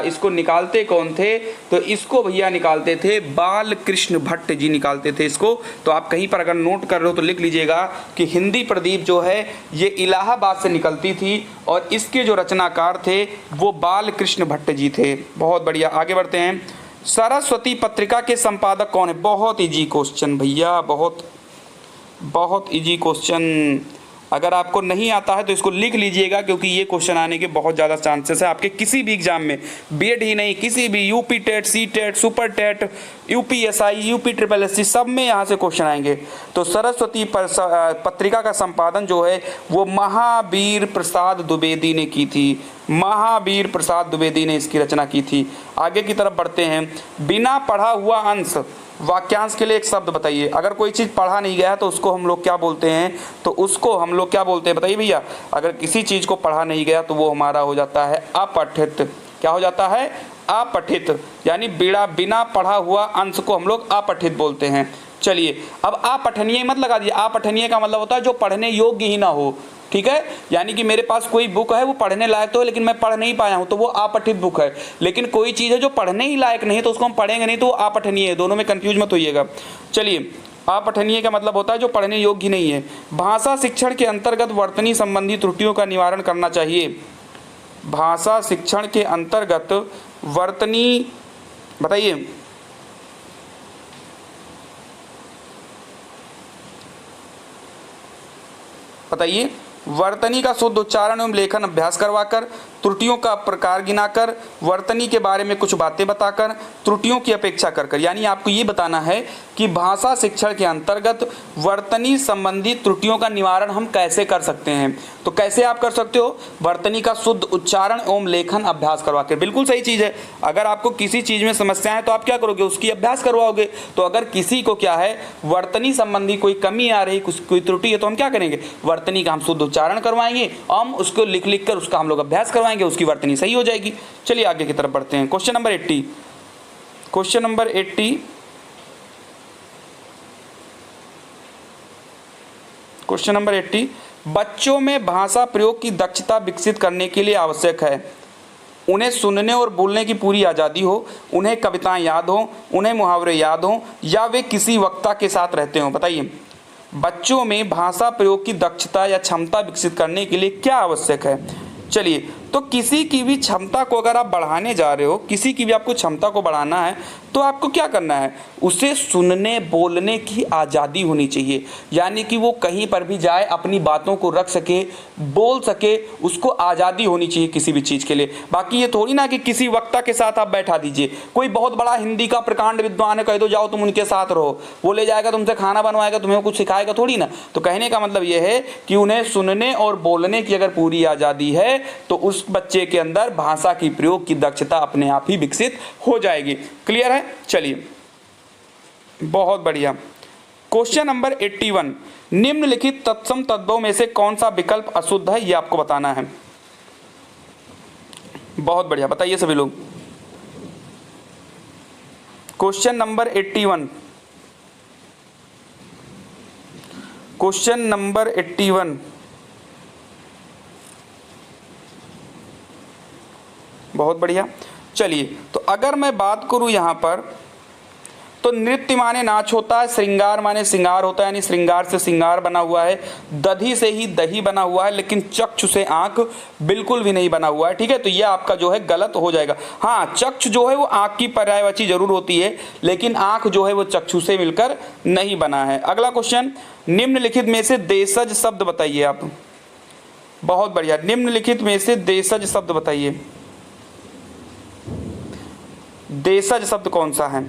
S1: इसको निकालते कौन थे? तो इसको भैया निकालते थे बाल कृष्ण भट्ट जी निकालते थे इसको। तो आप कहीं पर अगर नोट कर रहे हो तो लिख लीजिएगा कि हिंदी प्रदीप जो है ये इलाहाबाद से निकलती थी और इसके जो रचनाकार थे वो बाल कृष्ण भट्ट जी थे। बहुत बढ़िया, आगे बढ़ते हैं। सरस्वती पत्रिका के संपादक कौन है? बहुत इजी क्वेश्चन भैया, बहुत इजी क्वेश्चन। अगर आपको नहीं आता है तो इसको लिख लीजिएगा, क्योंकि ये क्वेश्चन आने के बहुत ज़्यादा चांसेस है आपके किसी भी एग्जाम में, बीएड ही नहीं, किसी भी UP TET, C TET, super TET, UPSI, UP triple SC, सब में यहाँ से क्वेश्चन आएंगे। तो सरस्वती पत्रिका का संपादन जो है वो महावीर प्रसाद द्विवेदी ने की थी। महावीर प्रसाद द्विवेदी ने इसकी रचना की थी। आगे की तरफ बढ़ते हैं। बिना पढ़ा हुआ अंश, वाक्यांश के लिए एक शब्द बताइए। अगर कोई चीज़ पढ़ा नहीं गया है तो उसको हम लोग क्या बोलते हैं? तो उसको हम लोग क्या बोलते हैं बताइए भैया। अगर किसी चीज़ को पढ़ा नहीं गया तो वो हमारा हो जाता है अपठित। क्या हो जाता है? अपठित। यानी बिना पढ़ा हुआ अंश को हम लोग अपठित बोलते हैं। चलिए, अब अपठनीय मत लगा दिए। अपठनीय का मतलब होता है जो पढ़ने योग्य ही ना हो। ठीक है, यानी कि मेरे पास कोई बुक है वो पढ़ने लायक तो है लेकिन मैं पढ़ नहीं पाया हूँ, तो वो अपठित बुक है। लेकिन कोई चीज़ है जो पढ़ने ही लायक नहीं है तो उसको हम पढ़ेंगे नहीं, तो वो अपठनीय है। दोनों में कंफ्यूज मत होइएगा। चलिए, अपठनीय का मतलब होता है जो पढ़ने योग्य नहीं है। भाषा शिक्षण के अंतर्गत वर्तनी संबंधी त्रुटियों का निवारण करना चाहिए। भाषा शिक्षण के अंतर्गत वर्तनी, बताइए। वर्तनी का शुद्ध उच्चारण एवं लेखन अभ्यास करवाकर, त्रुटियों का प्रकार गिनाकर, वर्तनी के बारे में कुछ बातें बताकर, त्रुटियों की अपेक्षा कर। यानी आपको ये बताना है कि भाषा शिक्षण के अंतर्गत वर्तनी संबंधी त्रुटियों का निवारण हम कैसे कर सकते हैं। तो कैसे आप कर सकते हो, वर्तनी का शुद्ध उच्चारण एवं लेखन अभ्यास करवा के। बिल्कुल सही चीज़ है, अगर आपको किसी चीज़ में समस्या है तो आप क्या करोगे, उसकी अभ्यास करवाओगे। तो अगर किसी को क्या है, वर्तनी संबंधी कोई कमी आ रही, कोई त्रुटि है, तो हम क्या करेंगे, वर्तनी का हम शुद्ध उच्चारण करवाएंगे, हम उसको लिख कर उसका हम लोग अभ्यास करवाएंगे, उसकी वर्तनी सही हो जाएगी। चलिए आगे की तरफ बढ़ते हैं। Question number 80, question number 80, question number 80, बच्चों में भाषा प्रयोग की दक्षता विकसित करने के लिए आवश्यक है उन्हें सुनने और बोलने की पूरी आज़ादी हो, उन्हें कविताएं याद हो, उन्हें मुहावरे याद हो, या वे किसी वक्ता के साथ रहते हो। बताइए, बच्चों में भाषा प्रयोग की दक्षता या क्षमता विकसित करने के लिए क्या आवश्यक है। चलिए, तो किसी की भी क्षमता को अगर आप बढ़ाने जा रहे हो, किसी की भी आपको क्षमता को बढ़ाना है, तो आपको क्या करना है, उसे सुनने बोलने की आज़ादी होनी चाहिए। यानी कि वो कहीं पर भी जाए अपनी बातों को रख सके, बोल सके, उसको आज़ादी होनी चाहिए किसी भी चीज़ के लिए। बाकी ये थोड़ी ना कि किसी वक्ता के साथ आप बैठा दीजिए, कोई बहुत बड़ा हिंदी का प्रकांड विद्वान है, कह दो जाओ तुम उनके साथ रहो, वो ले जाएगा तुमसे खाना बनवाएगा, तुम्हें कुछ सिखाएगा थोड़ी ना। तो कहने का मतलब ये है कि उन्हें सुनने और बोलने की अगर पूरी आज़ादी है तो उस बच्चे के अंदर भाषा की प्रयोग की दक्षता अपने आप ही विकसित हो जाएगी। क्लियर है। चलिए, बहुत बढ़िया। क्वेश्चन नंबर 81, निम्नलिखित तत्सम तद्भव में से कौन सा विकल्प अशुद्ध है, ये आपको बताना है। बहुत बढ़िया, बताइए सभी लोग। क्वेश्चन नंबर 81, क्वेश्चन नंबर 81, बहुत बढ़िया। चलिए, तो अगर मैं बात करूं यहां पर, तो नृत्य माने नाच होता है, श्रृंगार माने श्रृंगार होता है, यानी श्रृंगार से श्रृंगार बना हुआ है, दधी से ही दही बना हुआ है, लेकिन चक्षु से आंख बिल्कुल भी नहीं बना हुआ है। ठीक है, तो यह आपका जो है गलत हो जाएगा। हाँ, चक्षु जो है वो आंख की पर्यायवाची जरूर होती है, लेकिन आंख जो है वो चक्षु से मिलकर नहीं बना है। अगला क्वेश्चन, निम्नलिखित में से देशज शब्द बताइए आप। बहुत बढ़िया, निम्नलिखित में से देशज शब्द बताइए। देशज शब्द कौन सा है।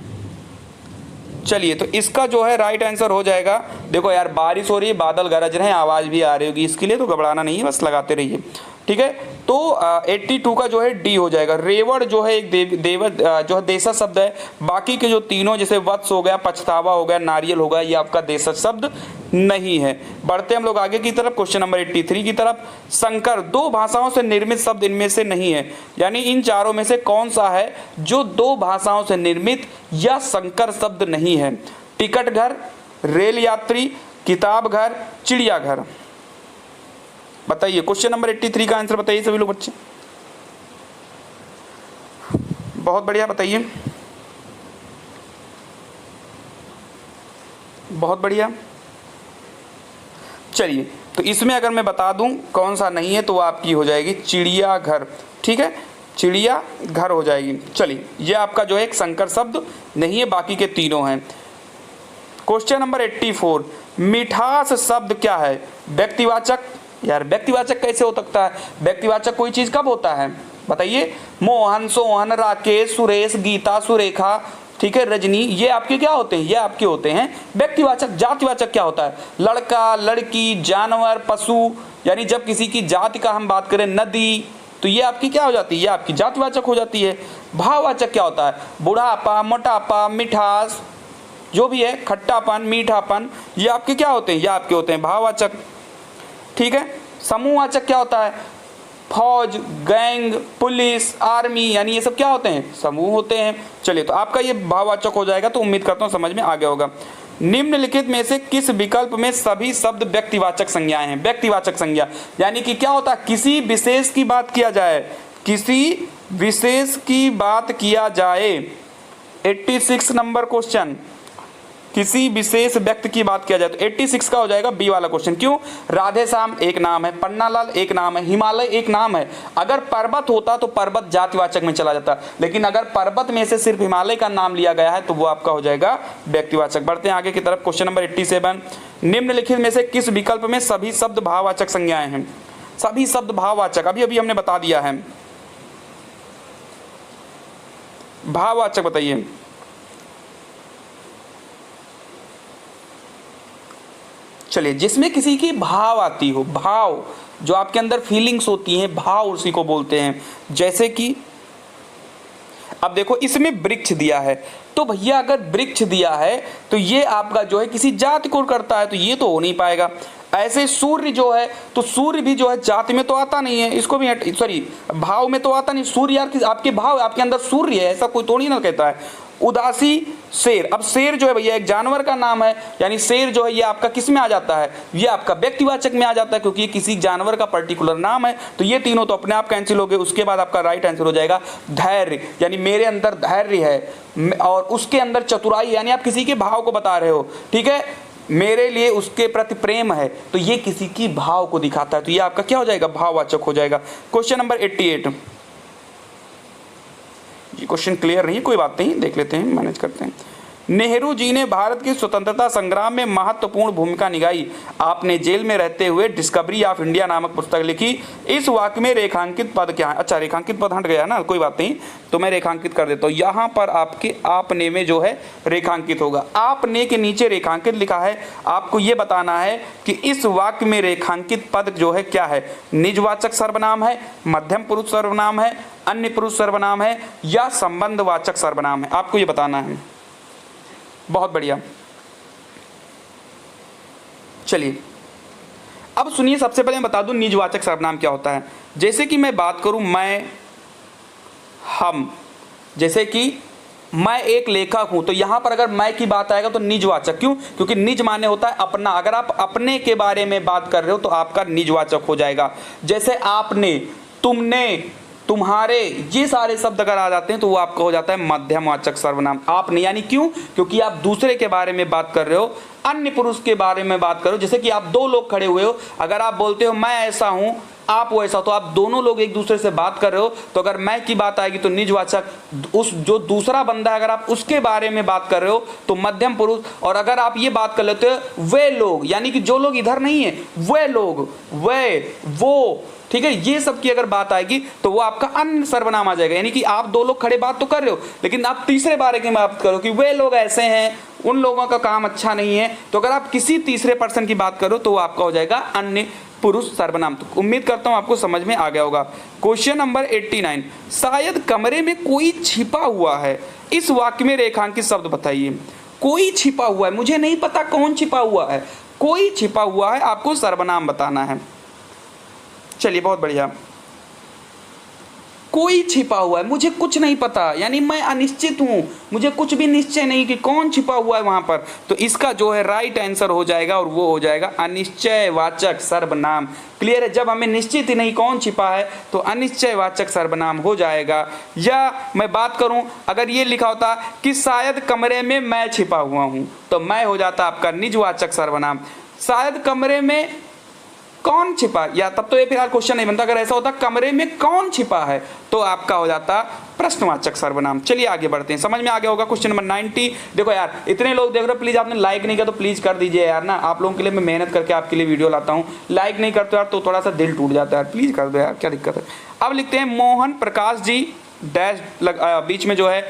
S1: चलिए, तो इसका जो है राइट आंसर हो जाएगा, देखो यार बारिश हो रही है, बादल गरज रहे हैं, आवाज़ भी आ रही होगी, इसके लिए तो घबराना नहीं है, बस लगाते रहिए। ठीक है, तो 82 का जो है डी हो जाएगा। रेवड़ जो है एक जो है देशज शब्द है। बाकी के जो तीनों जैसे वत्स हो गया, पछतावा हो गया, नारियल हो गया, ये आपका देशज शब्द नहीं है। बढ़ते हम लोग आगे की तरफ, क्वेश्चन नंबर 83 की तरफ। संकर, दो भाषाओं से निर्मित शब्द इनमें से नहीं है, यानी इन चारों में से कौन सा है जो दो भाषाओं से निर्मित या संकर शब्द नहीं है। टिकट घर, रेल यात्री, किताब घर, चिड़ियाघर। बताइए, क्वेश्चन नंबर 83 का आंसर बताइए सभी लोग बच्चे। बहुत बढ़िया, बताइए। बहुत बढ़िया। चलिए, तो इसमें अगर मैं बता दूं कौन सा नहीं है, तो वो आपकी हो जाएगी चिड़ियाघर। ठीक है, चिड़ियाघर हो जाएगी। चलिए, ये आपका जो है एक संकर शब्द नहीं है, बाकी के तीनों हैं। क्वेश्चन नंबर 84, मिठास शब्द क्या है। व्यक्तिवाचक। यार व्यक्तिवाचक कैसे हो सकता है, व्यक्तिवाचक कोई चीज कब होता है बताइए। मोहन, सोहन, राकेश, सुरेश, गीता, सुरेखा, ठीक है, रजनी, ये आपके क्या होते हैं, ये आपके होते हैं व्यक्तिवाचक। जातिवाचक क्या होता है, लड़का, लड़की, जानवर, पशु, यानी जब किसी की जाति का हम बात करें, नदी, तो ये आपकी क्या हो जाती है, ये आपकी जातिवाचक हो जाती है। भाववाचक क्या होता है, बुढ़ापा, मोटापा, मिठास, जो भी है, खट्टापन, मीठापन, ये आपके क्या होते हैं, ये आपके होते हैं भाववाचक। ठीक है, समूहवाचक क्या होता है, फौज, गैंग, पुलिस, आर्मी, यानी ये सब क्या होते हैं, समूह होते हैं। चलिए, तो आपका ये भाववाचक हो जाएगा, तो उम्मीद करता हूँ समझ में आ गया होगा। निम्नलिखित में से किस विकल्प में सभी शब्द व्यक्तिवाचक संज्ञाएं हैं। व्यक्तिवाचक संज्ञा यानी कि क्या होता है, किसी विशेष की बात किया जाए, किसी विशेष की बात किया जाए। 86 नंबर क्वेश्चन, किसी विशेष व्यक्ति की बात किया जाए, तो 86 का हो जाएगा बी वाला क्वेश्चन। क्यों, राधे श्याम एक नाम है, पन्नालाल एक नाम है, हिमालय एक नाम है। अगर पर्वत होता तो पर्वत जातिवाचक में चला जाता, लेकिन अगर पर्वत में से सिर्फ हिमालय का नाम लिया गया है तो वो आपका हो जाएगा व्यक्तिवाचक। बढ़ते हैं आगे की तरफ, क्वेश्चन नंबर 87, निम्नलिखित में से किस विकल्प में सभी शब्द भाववाचक संज्ञाएं हैं। सभी शब्द भाववाचक, अभी अभी हमने बता दिया है। भाववाचक बताइए। चलिए, जिसमें किसी की भाव आती हो, भाव जो आपके अंदर फीलिंग्स होती हैं, भाव उसी को बोलते हैं। जैसे कि अब देखो इसमें वृक्ष दिया है, तो भैया अगर वृक्ष दिया है तो ये आपका जो है किसी जाति को करता है, तो ये तो हो नहीं पाएगा। ऐसे सूर्य जो है, तो सूर्य भी जो है जाति में तो आता नहीं है, इसको भी सॉरी भाव में तो आता नहीं। सूर्य यार आपके भाव, आपके अंदर सूर्य है, ऐसा कोई थोड़ी ना कहता है। उदासी शेर, अब शेर जो है भैया एक जानवर का नाम है, यानी शेर जो है ये आपका किस में आ जाता है, ये आपका व्यक्तिवाचक में आ जाता है, क्योंकि ये किसी जानवर का पर्टिकुलर नाम है। तो ये तीनों तो अपने आप कैंसिल हो गए। उसके बाद आपका राइट आंसर हो जाएगा धैर्य, यानी मेरे अंदर धैर्य है, और उसके अंदर चतुराई, यानी आप किसी के भाव को बता रहे हो, ठीक है, मेरे लिए उसके प्रति प्रेम है, तो ये किसी की भाव को दिखाता है, तो ये आपका क्या हो जाएगा, भाववाचक हो जाएगा। क्वेश्चन नंबर 88, ये क्वेश्चन क्लियर नहीं है, कोई बात नहीं, देख लेते हैं, मैनेज करते हैं। नेहरू जी ने भारत की स्वतंत्रता संग्राम में महत्वपूर्ण भूमिका निभाई। आपने जेल में रहते हुए डिस्कवरी ऑफ इंडिया नामक पुस्तक लिखी। इस वाक्य में रेखांकित पद क्या है? अच्छा, रेखांकित पद हट गया ना, कोई बात नहीं, तो मैं रेखांकित कर देता हूँ। यहाँ पर आपके आपने में जो है रेखांकित होगा, आपने के नीचे रेखांकित लिखा है। आपको ये बताना है कि इस वाक्य में रेखांकित पद जो है क्या है, निजवाचक सर्वनाम है, मध्यम पुरुष सर्वनाम है, अन्य पुरुष सर्वनाम है, या संबंधवाचक सर्वनाम है, आपको ये बताना है। बहुत बढ़िया। चलिए अब सुनिए, सबसे पहले मैं बता दूं निजवाचक सर्वनाम क्या होता है। जैसे कि मैं बात करूं मैं, हम, जैसे कि मैं एक लेखक हूं, तो यहां पर अगर मैं की बात आएगा तो निजवाचक। क्यों? क्योंकि निज माने होता है अपना। अगर आप अपने के बारे में बात कर रहे हो तो आपका निजवाचक हो जाएगा। जैसे आपने, तुमने, तुम्हारे, ये सारे शब्द अगर आ जाते हैं तो वो आपका हो जाता है मध्यमवाचक सर्वनाम। आपने यानी क्यों? क्योंकि आप दूसरे के बारे में बात कर रहे हो, अन्य पुरुष के बारे में बात करो। जैसे कि आप दो लोग खड़े हुए हो, अगर आप बोलते हो मैं ऐसा हूं, आप वैसा, तो आप दोनों लोग एक दूसरे से बात कर रहे हो, तो अगर मैं की बात आएगी तो निजवाचक, उस जो दूसरा बंदा है अगर आप उसके बारे में बात कर रहे हो तो मध्यम पुरुष, और अगर आप ये बात कर लेते हो वे लोग, यानी कि जो लोग इधर नहीं है, वे लोग, वे, वो, ठीक है, ये सब की अगर बात आएगी तो वो आपका अन्य सर्वनाम आ जाएगा। यानी कि आप दो लोग खड़े बात तो कर रहे हो, लेकिन आप तीसरे बारे की बात करो कि वे लोग ऐसे हैं, उन लोगों का काम अच्छा नहीं है, तो अगर आप किसी तीसरे पर्सन की बात करो तो वो आपका हो जाएगा अन्य पुरुष सर्वनाम। तो उम्मीद करता हूं आपको समझ में आ गया होगा। क्वेश्चन नंबर 89, शायद कमरे में कोई छिपा हुआ है, इस वाक्य में रेखांकित शब्द बताइए। कोई छिपा हुआ है, मुझे नहीं पता कौन छिपा हुआ है, कोई छिपा हुआ है, आपको सर्वनाम बताना है। चलिए बहुत बढ़िया। कोई छिपा हुआ है, मुझे कुछ नहीं पता, यानी मैं अनिश्चित हूं, मुझे कुछ भी निश्चय नहीं कि कौन छिपा हुआ है वहां पर, तो इसका जो है राइट आंसर हो जाएगा, और वो हो जाएगा अनिश्चयवाचक सर्वनाम। क्लियर है? जब हमें निश्चित ही नहीं कौन छिपा है तो अनिश्चयवाचक सर्वनाम हो जाएगा। या मैं बात करूं, अगर ये लिखा होता कि शायद कमरे में मैं छिपा हुआ हूं, तो मैं हो जाता आपका निजवाचक सर्वनाम। शायद कमरे में कौन छिपा, या तब तो ये फिलहाल क्वेश्चन नहीं बनता। अगर ऐसा होता कमरे में कौन छिपा है, तो आपका हो जाता प्रश्नवाचक सर्वनाम। चलिए आगे बढ़ते हैं, समझ में आ गया होगा। Question number 90। देखो यार, इतने लोग देख रहे हो, प्लीज आपने लाइक नहीं किया तो प्लीज कर दीजिए यार ना, आप लोगों के लिए मैं मेहनत करके आपके लिए वीडियो लाता हूँ, लाइक नहीं करते यार तो थोड़ा सा दिल टूट जाता है यार, प्लीज कर दो यार, क्या दिक्कत है। अब लिखते हैं मोहन प्रकाश जी डैश बीच में जो है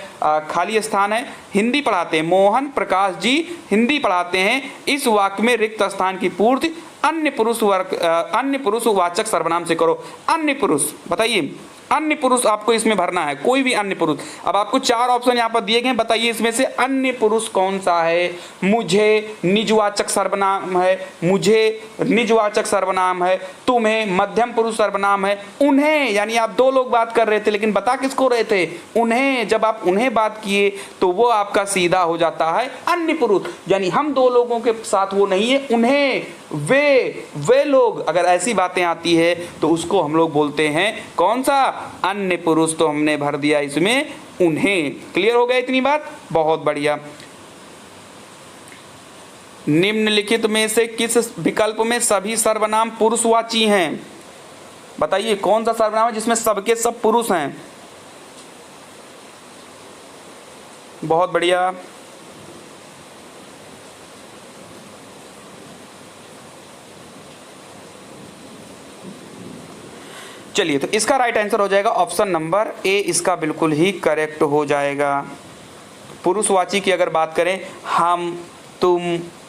S1: खाली स्थान है, हिंदी पढ़ाते हैं। मोहन प्रकाश जी हिंदी पढ़ाते हैं, इस वाक्य में रिक्त स्थान की पूर्ति अन्य पुरुष वाचक सर्वनाम से करो। अन्य पुरुष बताइए, अन्य पुरुष आपको इसमें भरना है, कोई भी अन्य पुरुष। अब आपको चार ऑप्शन यहाँ पर दिए गए, बताइए इसमें से अन्य पुरुष कौन सा है। मुझे निजवाचक सर्वनाम है, मुझे निजवाचक सर्वनाम है, तुम्हें मध्यम पुरुष सर्वनाम है, उन्हें, यानी आप दो लोग बात कर रहे थे लेकिन बता किसको रहे थे, उन्हें, जब आप उन्हें बात किए तो वो आपका सीधा हो जाता है अन्य पुरुष, यानी हम दो लोगों के साथ वो नहीं है, उन्हें, वे लोग, अगर ऐसी बातें आती है तो उसको हम लोग बोलते हैं कौन सा, अन्य पुरुष। तो हमने भर दिया इसमें उन्हें। क्लियर हो गया इतनी बात? बहुत बढ़िया। निम्नलिखित में से किस विकल्प में सभी सर्वनाम पुरुषवाची हैं? बताइए कौन सा सर्वनाम है जिसमें सबके सब पुरुष हैं? बहुत बढ़िया। चलिए, तो इसका राइट आंसर हो जाएगा ऑप्शन नंबर ए, इसका बिल्कुल ही करेक्ट हो जाएगा। पुरुषवाची की अगर बात करें, हम, तुम,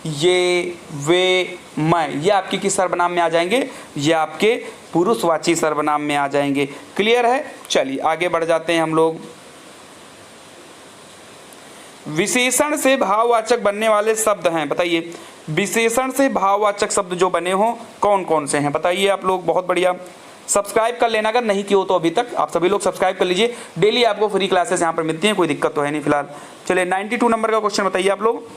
S1: ये, वे, मैं, ये आपके किस सर्वनाम में आ जाएंगे? ये आपके पुरुषवाची सर्वनाम में आ जाएंगे। क्लियर है? चलिए आगे बढ़ जाते हैं हम लोग। विशेषण से भाववाचक बनने वाले शब्द हैं, बताइए। विशेषण से भाववाचक शब्द जो बने हो कौन कौन से हैं, बताइए आप लोग। बहुत बढ़िया, सब्सक्राइब कर लेना अगर नहीं किया हो तो अभी तक। आप सभी लोग सब्सक्राइब कर लीजिए, डेली आपको फ्री क्लासेस यहाँ पर मिलती हैं, कोई दिक्कत तो है नहीं फिलहाल। चलिए 92 नंबर का क्वेश्चन बताइए आप लोग।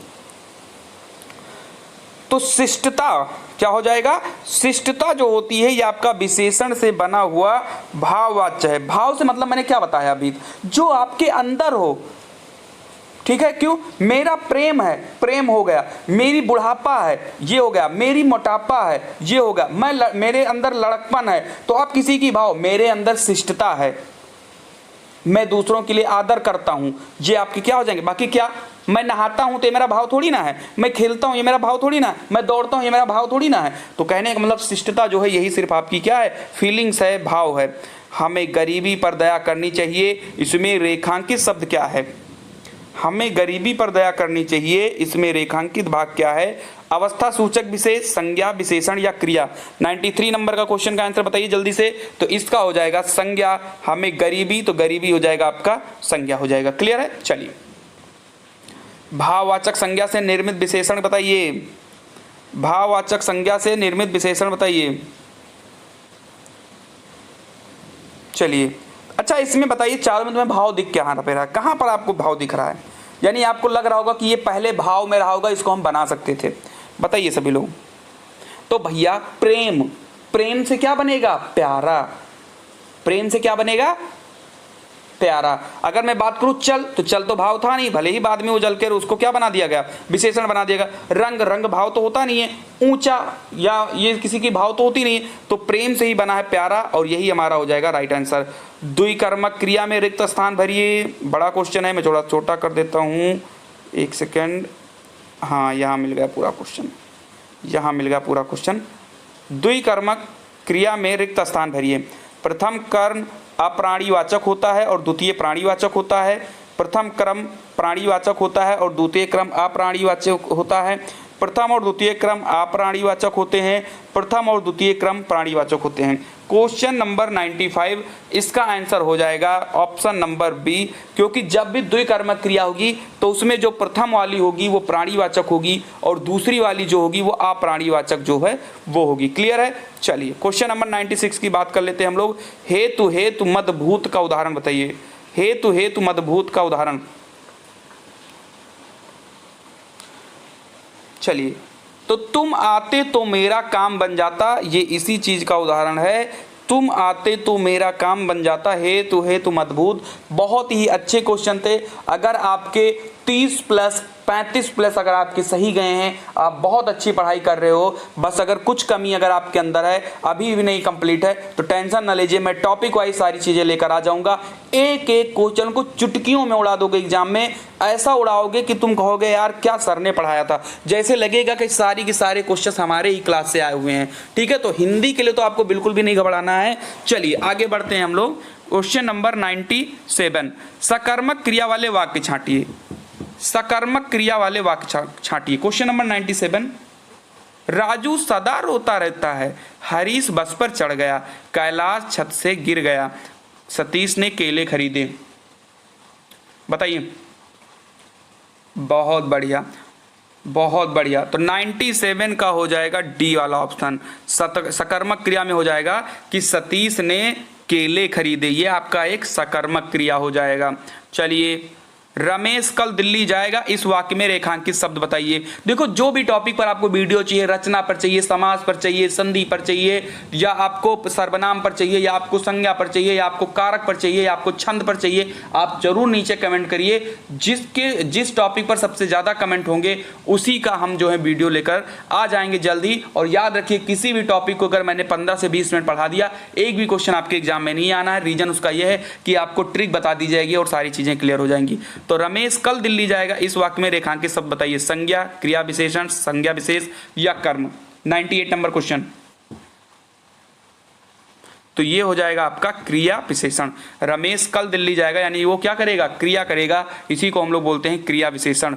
S1: तो शिष्टता क्या हो जाएगा? शिष्टता जो होती है ये आपका विशेषण से बना हुआ भाववाच्य है। भाव से मतलब मैंने क्या बताया अभी, जो आपके अंदर हो, ठीक है। क्यों? मेरा प्रेम है, प्रेम हो गया। मेरी बुढ़ापा है, ये हो गया। मेरी मोटापा है, ये हो गया। मेरे अंदर लड़कपन है, तो अब किसी की भाव, मेरे अंदर शिष्टता है, मैं दूसरों के लिए आदर करता हूं, ये आपके क्या हो जाएंगे। बाकी क्या, मैं नहाता हूं तो ये मेरा भाव थोड़ी ना है, मैं खेलता हूं ये मेरा भाव थोड़ी ना, मैं दौड़ता हूं ये मेरा भाव थोड़ी ना है। तो कहने का मतलब शिष्टता जो है यही सिर्फ आपकी क्या है, फीलिंग्स है, भाव है। हमें गरीबी पर दया करनी चाहिए, इसमें रेखांकित शब्द क्या है? हमें गरीबी पर दया करनी चाहिए, इसमें रेखांकित भाग क्या है? अवस्था सूचक विशेष, संज्ञा, विशेषण या क्रिया। 93 नंबर का क्वेश्चन का आंसर बताइए जल्दी से। तो इसका हो जाएगा संज्ञा। हमें गरीबी, तो गरीबी हो जाएगा आपका संज्ञा हो जाएगा। क्लियर है? चलिए, भाववाचक संज्ञा से निर्मित विशेषण बताइए। भाववाचक संज्ञा से निर्मित विशेषण बताइए। चलिए, अच्छा इसमें बताइए, चारों में तुम्हें भाव दिख क्या रहा है? कहाँ पर आपको भाव दिख रहा है? यानी आपको लग रहा होगा कि ये पहले भाव में रहा होगा, इसको हम बना सकते थे। बताइए सभी लोग। तो भैया प्रेम, प्रेम से क्या बनेगा? प्यारा। प्रेम से क्या बनेगा? प्यारा। अगर मैं बात करूं चल, तो चल तो भाव था नहीं, भले ही बाद में वो जल कर उसको क्या बना दिया गया, विशेषण बना दिया गया। रंग, रंग भाव तो होता नहीं है। ऊंचा या ये किसी की भाव तो होती नहीं है। तो प्रेम से ही बना है प्यारा, और यही हमारा हो जाएगा राइट आंसर। द्विकर्मक क्रिया में रिक्त स्थान भरिए। बड़ा क्वेश्चन है, मैं थोड़ा छोटा कर देता हूँ, एक सेकेंड। हाँ, यहाँ मिल गया पूरा क्वेश्चन, यहाँ मिल गया पूरा क्वेश्चन। द्विकर्मक क्रिया में रिक्त स्थान भरिए। प्रथम कर्म अप्राणीवाचक होता है और द्वितीय प्राणीवाचक होता है। प्रथम क्रम प्राणीवाचक होता है और द्वितीय क्रम अप्राणीवाचक होता है। प्रथम और द्वितीय क्रम अप्राणीवाचक होते हैं, प्रथम और द्वितीय क्रम प्राणीवाचक होते हैं। क्वेश्चन नंबर 95, इसका आंसर हो जाएगा ऑप्शन नंबर बी, क्योंकि जब भी द्विकर्मक क्रिया होगी तो उसमें जो प्रथम वाली होगी वो प्राणीवाचक होगी और दूसरी वाली जो होगी वो अप्राणीवाचक जो है वो होगी। क्लियर है? चलिए क्वेश्चन नंबर 96 की बात कर लेते हैं हम लोग। हेतु हेतु मदभूत का उदाहरण बताइए। हेतु हेतु मदभूत का उदाहरण। चलिए, तो तुम आते तो मेरा काम बन जाता, ये इसी चीज का उदाहरण है। तुम आते तो मेरा काम बन जाता, हेतु हेतु मदभूत। बहुत ही अच्छे क्वेश्चन थे। अगर आपके 30 प्लस 35 प्लस अगर आपके सही गए हैं, आप बहुत अच्छी पढ़ाई कर रहे हो। बस अगर कुछ कमी अगर आपके अंदर है, अभी भी नहीं कंप्लीट है, तो टेंशन ना लीजिए, मैं टॉपिक वाइज सारी चीज़ें लेकर आ जाऊंगा। एक एक क्वेश्चन को चुटकियों में उड़ा दोगे एग्जाम में, ऐसा उड़ाओगे कि तुम कहोगे यार क्या सर ने पढ़ाया था, जैसे लगेगा कि सारी के सारे क्वेश्चन हमारे ही क्लास से आए हुए हैं। ठीक है, तो हिंदी के लिए तो आपको बिल्कुल भी नहीं घबराना है। चलिए आगे बढ़ते हैं हम लोग। क्वेश्चन नंबर 97, सकर्मक क्रिया वाले वाक्य छांटिए। सकर्मक क्रिया वाले वाक्य छांटिए। क्वेश्चन नंबर 97, राजू सदा रोता रहता है, हरीश बस पर चढ़ गया, कैलाश छत से गिर गया, सतीश ने केले खरीदे। बताइए। बहुत बढ़िया, बहुत बढ़िया। तो 97 का हो जाएगा डी वाला ऑप्शन। सकर्मक क्रिया में हो जाएगा कि सतीश ने केले खरीदे, ये आपका एक सकर्मक क्रिया हो जाएगा। चलिए, रमेश कल दिल्ली जाएगा, इस वाक्य में रेखांकित शब्द बताइए। देखो, जो भी टॉपिक पर आपको वीडियो चाहिए, रचना पर चाहिए, समास पर चाहिए, संधि पर चाहिए, या आपको सर्वनाम पर चाहिए, या आपको संज्ञा पर चाहिए, या आपको कारक पर चाहिए, या आपको छंद पर चाहिए, आप जरूर नीचे कमेंट करिए। जिस टॉपिक पर सबसे ज़्यादा कमेंट होंगे उसी का हम जो है वीडियो लेकर आ जाएंगे जल्दी। और याद रखिए, किसी भी टॉपिक को अगर मैंने 15 से 20 मिनट पढ़ा दिया, एक भी क्वेश्चन आपके एग्जाम में नहीं आना है। रीजन उसका यह है कि आपको ट्रिक बता दी जाएगी और सारी चीज़ें क्लियर हो जाएंगी। तो रमेश कल दिल्ली जाएगा, इस वाक्य में रेखांकित शब्द बताइए। संज्ञा, क्रिया विशेषण, संज्ञा विशेष या कर्म। 98 नंबर क्वेश्चन। तो ये हो जाएगा आपका क्रिया विशेषण। रमेश कल दिल्ली जाएगा, यानी वो क्या करेगा, क्रिया करेगा, इसी को हम लोग बोलते हैं क्रिया विशेषण।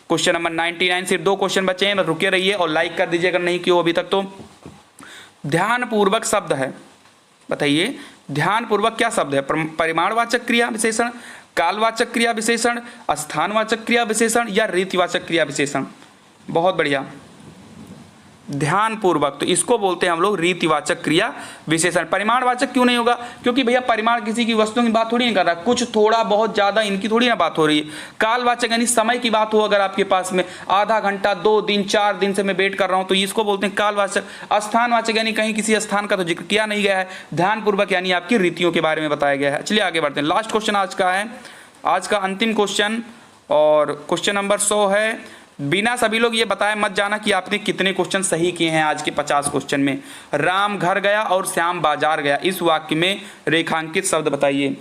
S1: क्वेश्चन नंबर 99, सिर्फ 2 क्वेश्चन बचे हैं, रुके रहिए और लाइक कर दीजिए अगर नहीं किया अभी तक तो। ध्यानपूर्वक शब्द है, बताइए ध्यानपूर्वक क्या शब्द है, परिमाणवाचक क्रिया विशेषण, कालवाचक क्रिया विशेषण, स्थानवाचक क्रिया विशेषण या रीतिवाचक क्रिया विशेषण। बहुत बढ़िया, ध्यानपूर्वक, तो इसको बोलते हैं हम लोग रीतिवाचक क्रिया विशेषण। परिमाणवाचक क्यों नहीं होगा, क्योंकि भैया परिमाण किसी की वस्तुओं की बात थोड़ी नहीं कर रहा, कुछ थोड़ा बहुत ज्यादा इनकी थोड़ी ना बात हो रही है। कालवाचक यानी समय की बात हो, अगर आपके पास में आधा घंटा, 2 दिन, 4 दिन से मैं वेट कर रहा हूं तो इसको बोलते हैं कालवाचक। स्थानवाचक यानी कहीं किसी स्थान का तो जिक्र किया नहीं गया है। ध्यानपूर्वक यानी आपकी रीतियों के बारे में बताया गया है। चलिए आगे बढ़ते हैं, लास्ट क्वेश्चन आज का है, आज का अंतिम क्वेश्चन, और क्वेश्चन नंबर 100 है। बिना सभी लोग ये बताए मत जाना कि आपने कितने क्वेश्चन सही किए हैं आज के 50 क्वेश्चन में। राम घर गया और श्याम बाजार गया, इस वाक्य में रेखांकित शब्द बताइए।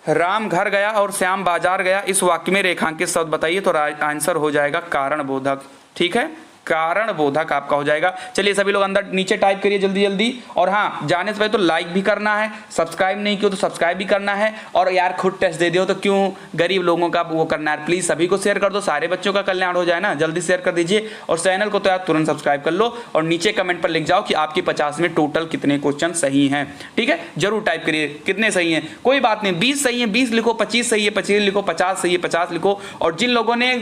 S1: राम घर गया और श्याम बाजार गया, इस वाक्य में रेखांकित शब्द बताइए। तो आंसर हो जाएगा कारण बोधक। ठीक है, कारण बोधक आपका हो जाएगा। चलिए सभी लोग अंदर नीचे टाइप करिए जल्दी जल्दी, और हाँ जाने से पहले तो लाइक भी करना है, सब्सक्राइब नहीं किया तो सब्सक्राइब भी करना है, और यार खुद टेस्ट दे दियो तो क्यों गरीब लोगों का वो करना है, प्लीज सभी को शेयर कर दो, सारे बच्चों का कल्याण हो जाए ना, जल्दी शेयर कर दीजिए। और चैनल को तो यार तुरंत सब्सक्राइब कर लो, और नीचे कमेंट पर लिख जाओ कि आपके 50 में टोटल कितने क्वेश्चन सही हैं। ठीक है, जरूर टाइप करिए कितने सही हैं, कोई बात नहीं, 20 सही है 20 लिखो, 25 सही है 25 लिखो, 50 सही है 50 लिखो। और जिन लोगों ने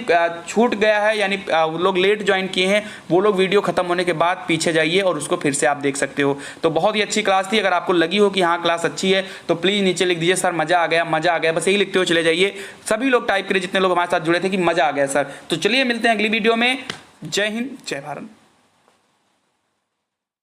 S1: छूट गया है, यानी वो लोग लेट ज्वाइन किए हैं, वो लोग वीडियो खत्म होने के बाद पीछे जाइए और उसको फिर से आप देख सकते हो। तो बहुत ही अच्छी क्लास थी, अगर आपको लगी हो कि हाँ क्लास अच्छी है तो प्लीज नीचे लिख दीजिए सर मजा आ गया, मजा आ गया, बस यही लिखते हुए चले जाइए। सभी लोग टाइप करिए जितने लोग हमारे साथ जुड़े थे कि मजा आ गया सर। तो चलिए मिलते हैं अगली वीडियो में। जय हिंद, जय भारत।